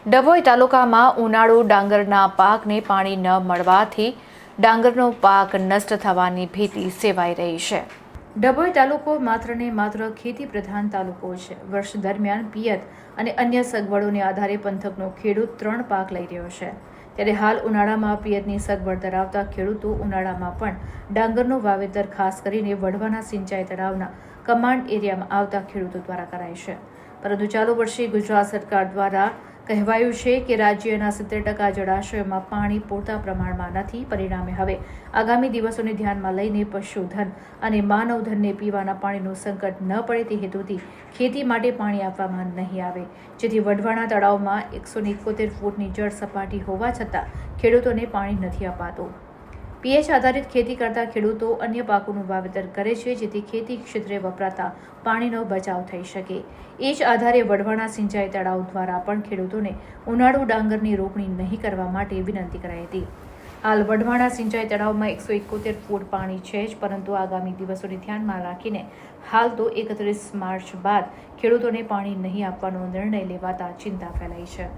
ડભોઈ તાલુકામાં ઉનાળુ ડાંગરના પાકને પાણી ન મળવાથી ડાંગરનો પાક નષ્ટ થવાની ભીતિ સેવાઈ રહી છે। ડભોઈ તાલુકો માત્ર ને માત્ર ખેતી પ્રધાન તાલુકો છે। વર્ષ દરમિયાન પિયત અને અન્ય સગવડોને આધારે પંથકનો ખેડૂત 3 પાક લઈ રહ્યો છે। ત્યારે હાલ ઉનાળામાં પિયતની સગવડ ધરાવતા ખેડૂતો ઉનાળામાં પણ ડાંગરનું વાવેતર ખાસ કરીને વઢવાના સિંચાઈ તળાવના કમાન્ડ એરિયામાં આવતા ખેડૂતો દ્વારા કરાય છે। પરંતુ ચાલુ વર્ષે ગુજરાત સરકાર દ્વારા કહેવાયું છે કે રાજ્યના 70% જળાશયોમાં પાણી પૂરતા પ્રમાણમાં નથી। પરિણામે હવે આગામી દિવસોને ધ્યાનમાં લઈને પશુધન અને માનવધનને પીવાના પાણીનું સંકટ ન પડે તે હેતુથી ખેતી માટે પાણી આપવામાં નહીં આવે, જેથી વઢવાણા તળાવમાં 171 ફૂટની જળ સપાટી હોવા છતાં ખેડૂતોને પાણી નથી અપાતું। પીએચ આધારિત ખેતી કરતા ખેડૂતો અન્ય પાકોનું વાવેતર કરે છે, જેથી ખેતી ક્ષેત્રે વપરાતા પાણીનો બચાવ થઈ શકે। એ જ આધારે વઢવાણા સિંચાઈ તળાવ દ્વારા પણ ખેડૂતોને ઉનાળુ ડાંગરની રોપણી નહીં કરવા માટે વિનંતી કરાઈ હતી। હાલ વઢવાણા સિંચાઈ તળાવમાં 171 ફૂટ પાણી છે જ, પરંતુ આગામી દિવસોને ધ્યાનમાં રાખીને હાલ તો 31 માર્ચ બાદ ખેડૂતોને પાણી નહીં આપવાનો નિર્ણય લેવાતા ચિંતા ફેલાઈ છે।